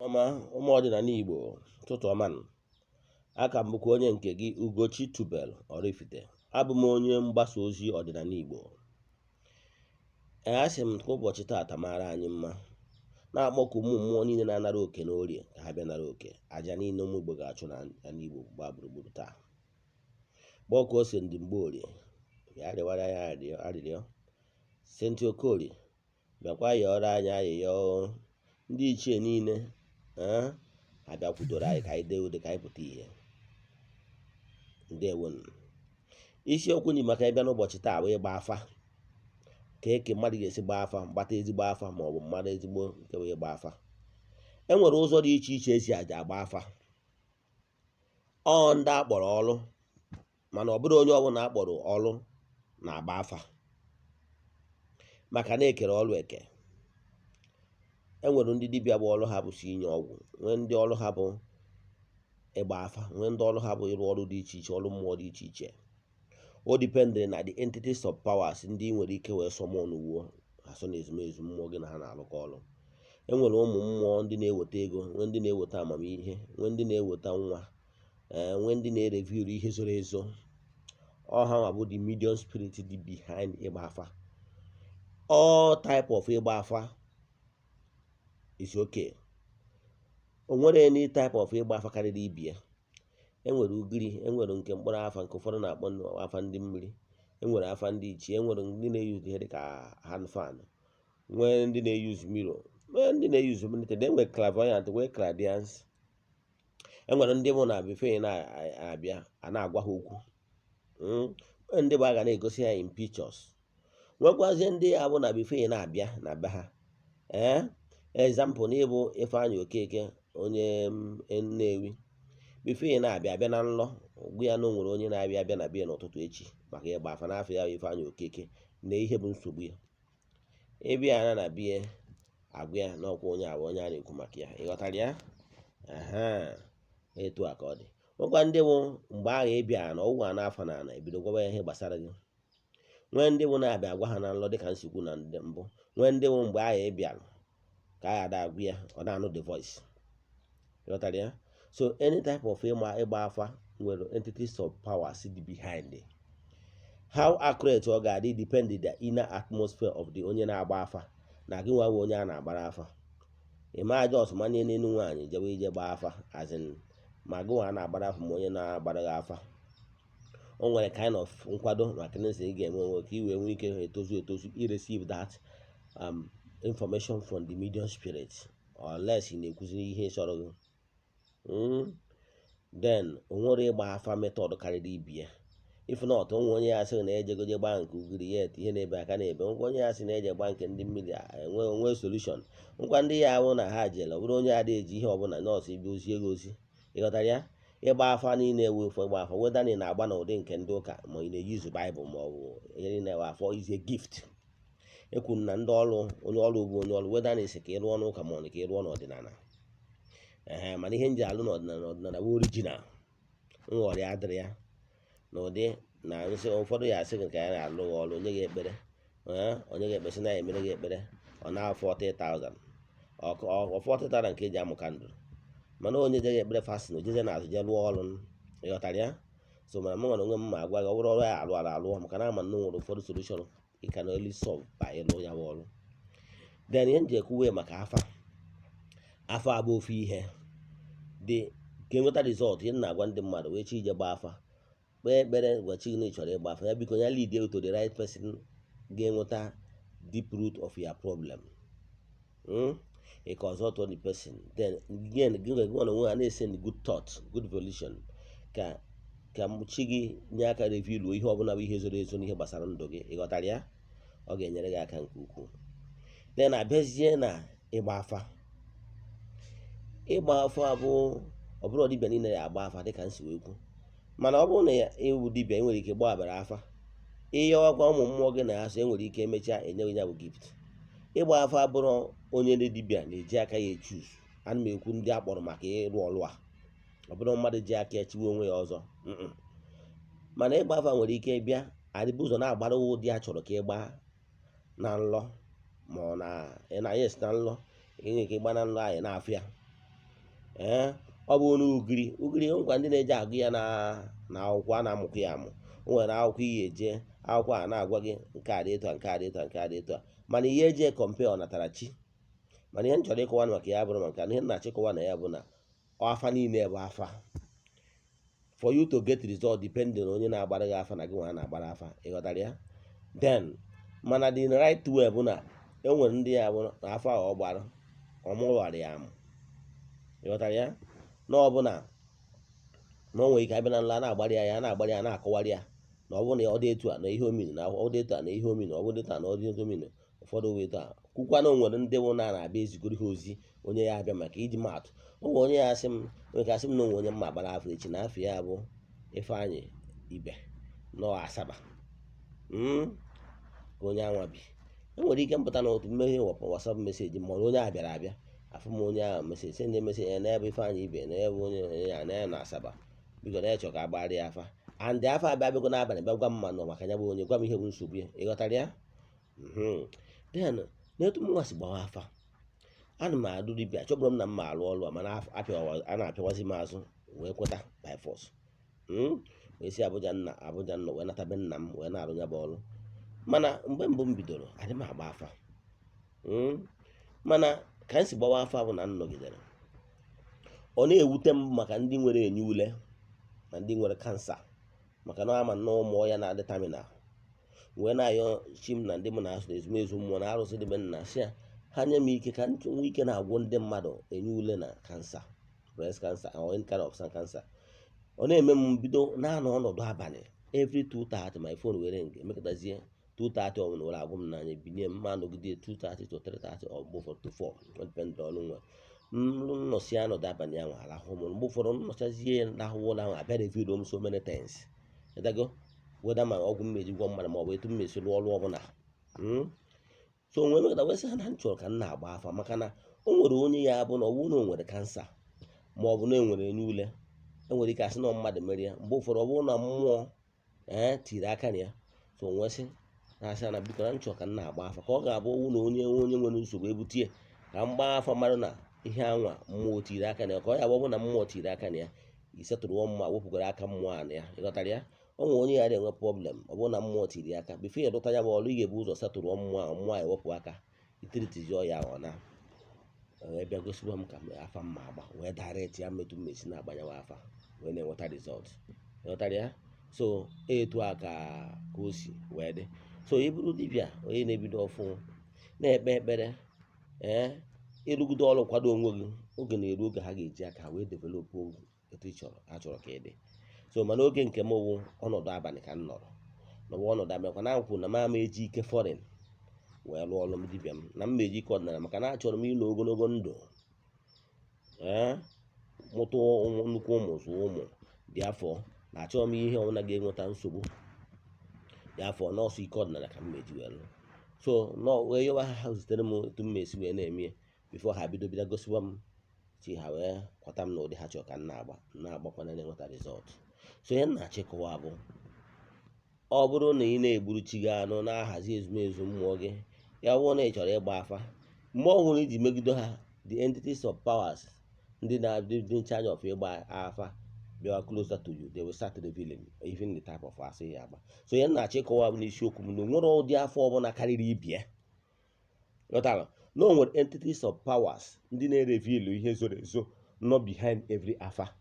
ọma ụmụ ọdịnala Igbo tụtụ ọma aka m bụkwa onye nke gị Ugochi tubelu Oraifite. Abụ m onye mgbasa ozi ọdịnala Igbo. Asị m ka ụbọchị taata mara anyị mma, na-akpọku ụmụ mmụọ niile na-anara oke n'orie ka ha bịa nara oke aja niile ụmụ Igbo ga-achụ n'ala Igbo gbaa gburugburu taa. Gbaa ka ose ndị mgbe orie ya rịwara ya arịrịọ, senti okorie bịakwa yọrọ anyị ayịyọ. Ndị ichie niile abịakwudoro anyị ka anyị dee ude ka anyị pụta ihe. Ndewonu. Isiokwu dị maka ịbịa n'ụbọchị taa bụ ịgba afa. Ka eke mmadụ ga-esi gbaa afa, gbata ezigbo afa ma ọ bụ mmadụ ezigbo nke wee gba afa. E nwere ụzọ dị iche iche esi aja agba afa. Ọ ndị akpọrọ ọlụ, mana ọ bụrụ onye ọbụla akpọrọ ọlụ na-agba afa, maka na ekere ọlụ eke. E nwere ndị dibịa bụ ọlụ ha bụ si inye ọgwụ, nwee ndị ọlụ ha bụ ịgba afa, nwee ndị ọlụ ha bụ ịrụ ọrụ dị iche iche, ọrụ mmụọ dị iche iche. O dipendịrị na the entities of powers ndị nwere ike wee sọmọn wuo ha so na ezumezu mmụọ gị na ha na-alụkọ ọrụ. E nwere ụmụ mmụọ ndị na-eweta ego, nwee ndị na-eweta amamihe, nwee ndị na-eweta nwa, nwee ndị na-ereview ihe zoro ezo. Ọ ha nwa bụ the medium spirit dị behind ịgba afa. All type of ịgba afa is okay. O nwere any type of ịgba afa karịrị ibie. E nwere ugiri, e nwere nke mkpụrụ afa, nke ụfọdụ na-akpọ afa ndị mmiri, e nwere afa ndị ichie, e nwere ndị na-eyuzu ihe dịka hand fan, nwee ndị na-eyuzu mirror, nwee ndị na-eyuzu milited, e nwere clairvoyant, nwee clairvoyance. E nwere ndị bụ na before na-abịa a na-agwa ha okwu. Ndị bụ a ga na-egosi ha in pictures. Nwekwazie ndị ya bụ na before na-abịa na be ha. Example na ịbụ Ifeanyị Okeke onye Nnewi. Before na-abịa abịa na nlọ, ogbu ya na o nwere onye na-abịa abịa na bịa n'ụtụtụ echi maka ịgba afa n'afọ ya Ifeanyị Okeke na ihe bụ nsogbu ya. Ịbịa ya na bịa agwa ya na ọkwa onye abụ onye a na-ekwu maka ya. Ịghọtara ya? Etu a ka ọ dị. Nwekwa ndị bụ mgbe agha ịbịa na ọwụwa n'afọ na ana ebido gwawa ya ihe gbasara gị. Nwee ndị bụ na-abịa agwa ha na nlọ dịka nsikwu na ndị mbụ. Nwee ndị bụ mgbe agha ịbịa ka agha ada agwa ya ọ na-anụ the voice. Ịghọtara ya? So any type of ịgba afa nwere entities of powers dị behind it. How accurate ọ ga-adị depend the inner atmosphere of the onye na-agba afa na gị nwa bụ onye a na-agbara afa. Ịma just manye n'elu nwaanyị jewe ije gbaa afa as in ma gị nwa na-agbara afa ma onye na-agbara gị afa. O nwere kind of nkwado maka na ị ga-enwe onwe ka i wee nwee ike etozu i receive that information from the medium spirit, unless ị na-ekuziri ihe chọrọ gị. Then o nwere ịgba afa method karịrị ibie. If not, onwe onye ya sị na ejegoje gbaa nke ugiri ya ihe na-ebe aka na-ebe, ngwa onye ya sị na eje gbaa nke ndị mmiri enwe solution. Ngwa ndị ya bụ na ha jere ọ bụrụ onye adịghị eji ihe ọbụla nọọsụ ibi ozi ego ozi. Ịghọtara ya? Ịgba afa niile ewu efu ịgba afa, weda na ị na-agba na ụdị nke ndị ụka ma ị na-eyuzu Baịbụl ma ọ bụ ihe na-ewe afọ is a gift. Ekwuru na ndị ọrụ onye ọrụ bụ onye ọrụ, weda na esi ka ị rụọ n'ụka ma ọ na ka ị rụọ n'ọdịnala. Mana ihe nji alụ n'ọdịnala bụ original. Nghọrị adịrị ya n'ụdị na nsị ụfọdụ ya asị gị ka ya na-alụ ọrụ onye gị ekpere, onye ga-ekpesị na emere gị ekpere ọ na-afọ 40,000 ọ 40,000 nke eji amụ kandụl, mana onye je gị ekpere fasị na ojeze na-azụ je lụọ ọrụ. Ịghọtara ya? So mana m nwere onwe m ma agwa gị ọ bụrụ ọrụ ya alụ maka na ama na nwere ụfọdụ solution ị ka na only solve by ịlụ ya bụ ọrụ. Then ihe m ji ekwuwe maka afa abụ ofu ihe dị ka enweta result. Ihe na-agwa ndị mmadụ wee chi ije gbaa afa, kpee ekpere gwachi gị na ị chọrọ ịgba afa ya, biko ya lead you to the right person ga-enweta deep root of your problem. Ị consult the person, then again gị nwa onwe ha na-esend good thought, good volition ka chi gị nye aka reveal ihe ọbụla bụ ihe zoro ezo n'ihe gbasara ndụ gị. Ịghọtara ya? Ọ ga-enyere gị aka nke ukwuu. Then abịazie na ịgba afa. Ịgba afa bụ ọ bụrụ dibịa niile ya agba afa dịka nsi wee kwu, mana ọ bụrụ na ewu dibịa enwere ike gbabara afa, ihe ọgwa ụmụ mmụọ gị na-asụ enwere ike emechaa enye ya bụ gift. Ịgba afa bụrụ onye ndị dibịa na-eji aka ya echuz. Ana m ekwu ndị akpọrọ maka ịrụ ọrụ a, ọ bụrụ mmadụ ji aka echiwe onwe ya ọzọ. Mana ịgba afa nwere ike bịa adịbụ ụzọ na-agbara ụdị a chọrọ ka ịgba na nlọ ma ọ na yes na nlọ, enwe ike ịgba na nlọ anyị na-afịa. ọ bụ n'ugiri ngwa ndị na-eje agụ ya na akwụkwọ a na-amụkwa ya amụ. O nwere akwụkwọ iyi eje akwụkwọ a na-agwa gị nke a dị etu a nke a dị etu a nke a dị etu a, mana ihe eji kọmpe ọnatarachi. Mana ihe m chọrọ ịkọwa maka ya bụrụ maka ihe m na-achịkọwa na ya bụ na afa niile bụ afa. For you to get result depending on onye na-agbara gị afa na gị nwa na-agbara afa, ịghọtara ya? Then mana the right way bụ na enwere ndị ya bụ na afa ọ gbara ọmụghara ya amụ, ịghọtara ya? Na ọ bụ na o nwere ike abịa na nla na-agbara ya na-akọwarị ya na ọ bụ na ọ dị etu a na ihe omini na ọ dị etu a na ihe omini, ọ bụ dị etu a na ọ dị etu omini, ụfọdụ wee etu a kwukwa na o nwere ndị bụ na-abịa ezigoro ha ozi onye ya abịa maka iji maatụ. O nwere onye ya asị m na onwe onye mma agbara afọ echi na afọ ya bụ Ifeanyị Ibe nọ Asaba ka onye anwa bi. Enwere ike mpụta na otu mmehie WhatsApp meseji ma onye a bịara abịa afụ m onye ahụ meseji sendị meseji ya na-ebe Ifeanyị Ibe na-ebe onye ya na Asaba, biko na-echọ ka agbara ya afa and afa abịa bịago n'abalị bịa gwa m ma nọ maka ya bụ onye, gwa m ihe bụ nsogbu ya, ịghọtara ya? Then n'etu m nwa si gbawa afa, ana m adụ dibịa, chọbụrụ m na mma alụ ọrụ a mana a na-apịawazi m azụ wee kweta by force. Wee si Abuja nọ wee nata be nna m wee na-arụ ya bụ ọrụ. Mana mgbe mbụ m bidoro adị m agba afa, mana ka m si gbawa afa bụ na m nọgidere, ọ na-ewute m maka ndị nwere enye ule na ndị nwere kansa, maka na ama nnọọ ụmụ ya na-adị terminal. Wee na-ayọ chi m na ndị m na-asụ ezumezu mmụọ na arụsị dịbe nna si ya ha nye m ike ka nwe ike na-agwọ ndị mmadụ enye ule na kansa, breast cancer or any kind of cancer. Ọ na-eme m bido na-anọ ọnọdụ abalị every 2:30 my phone were nke emekọtazie 2:30 ọbụla were agwụ m n'anya binye m ma nọgide 2:30 to 3:30 ọ bụ ụfọdụ to 4 depend ọrụ nwa nnọsi anọdụ abalị ahụ arahụ m, mgbe ụfọdụ nnọchazie rahụ ụlọ ahụ abịa revido m so many times, ịdago weda ma ọgwụ mmeji gwọ mmadụ ma ọ bụ etu mmesi lụọ ọrụ ọbụla. So onwe mekọta wee sị ha na m chọrọ ka m na-agba afa maka na o nwere onye ya bụ na ọ bụrụ na o nwere kansa ma ọ bụ na enwere enye ule, enwere ike asị na mmadụ mere ya, mgbe ụfọdụ ọ bụrụ na mmụọ tiri aka na ya. So onwe sị na-asị na biko na m chọrọ ka m na-agba afa ka ọ ga-abụ owu na onye nwere nsogbu ebutie ka m gbaa afa mmadụ na ihe anwa mmụọ tiri aka na ya, ka ọ ya bụ na mmụọ tiri aka na ya isetụrụ mma wepụgara aka mmụọ a na ya, ịghọtara ya? O nwere onye ya na-enwe problem, ọ bụrụ na mmụọ tiri aka bifo ya dụta ya bụ ọrụ, ị ga-ebu ụzọ setụrụ mmụọ ahụ, mmụọ ewepụ aka itiritizie ya ọ na wee bịa gosiwa m ka afa mma agba wee direct ya metụ mmesi na-agbanyewa afa wee na-enweta result, ịghọtara ya? So etu a ka o si wee dị. So ị bụrụ dibịa onye na-ebido ọfụ na-ekpe ekpere ịrụgide ọrụ kwado onwe gị, oge na-eru oge ha ga-eji aka wee develop etu achọrọ ka ị dị. So mana oge nke m wụ ọnọdụ abalị ka m nọrọ n'ọbụ ọnọdụ abalị kwa na m kwuru na m ama eji ike foreign wee lụọ ọrụ m dibịa m, na m eji ike ọdịnala maka na achọrọ m ịnọ ogologo ndụ mụta nnukwu ụmụ zụọ ụmụ dị afọ, na achọrọ m ihe ọbụla ga-enweta nsogbu dị afọ, nọọsụ ike ọdịnala ka m meji wee lụ. So wee yọwa ha zitere m etu m esi wee na-eme bifo ha bido gosiwa m chi ha wee kwata m na ụdị ha chọrọ ka m na-agbakwana na-enweta result. So ihe m na-achịkọwa bụ ọ bụrụ na ị na-egburu chi gị anụ na-ahazi ezumezu mmụọ gị, ya bụrụ na ị chọrọ ịgba afa, mgbe ọ bụrụ iji megide ha, the entities of powers ndị na-adị charge of ịgba afa bịawa closer to you, they will start revealing even the type of asị ya agba. So ihe m na-achịkọwa bụ n'isiokwu m na nwere ụdị afọ ọbụla karịrị ibie, ghọtara na o nwere entities of powers ndị na-ereveal ihe zoro ezo not behind every afa.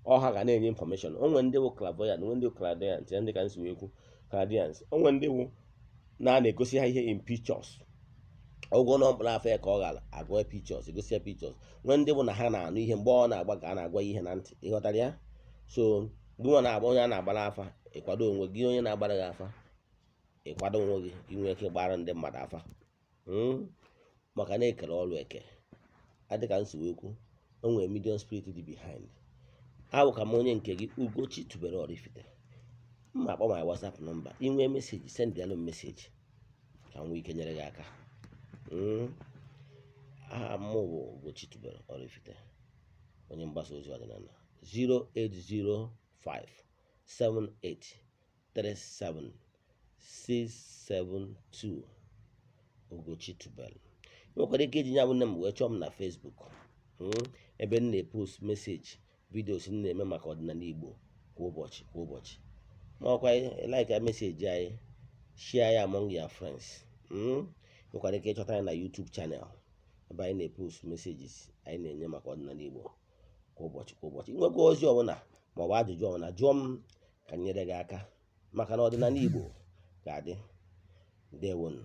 Ọ ha ga na-enye information. O nwere ndị bụ clairvoyant, nwere ndị bụ clairvoyant, ndị ka nsi wee kwu clairvoyance. O nwere ndị bụ na-egosi ha ihe in pictures, ụgwọ na ọbụla afọ ya ka ọ gara agụọ pictures, egosi ya pictures. Nwere ndị bụ na ha na-anụ ihe mgbe ọ na-agba ka a na-agwa ihe na ntị, ịghọtara ya? So gị nwa na-agba onye a na-agbara afa, ịkwado onwe gị, onye na-agbara gị afa ịkwado onwe gị inwe ike gbara ndị mmadụ afa maka na-ekere ọrụ eke. Adịka nsi wee kwu, o nwere medium spirit dị behind. Ahụ ka m onye nke gị Ugochi tubelu Oraifite. Mma akpọ my WhatsApp nọmba, inwee meseji send ya meseji ka m nwee ike nyere gị aka. Aha m bụ Ugochi tubelu Oraifite, onye mgbasa ozi ọdịnala. 08057837672 Ugochi tubelu. Ị nwekwara ike iji ya bụ nne m wee chọọ m na Facebook, ebe m na-epost meseji vidios m na-eme maka ọdịnala Igbo kwa ụbọchị ma ọkwa like meseji anyị, share ya among your friends. Nwekwara ike ịchọta anyị na YouTube channel ebe anyị na-epost messages anyị na-enye maka ọdịnala Igbo kwa ụbọchị. Nwekwa ozi ọbụla maọbụ ajụjụ ọbụla jụọ m ka m nyere gị aka maka na ọdịnala Igbo ga-adị. Ndewonu.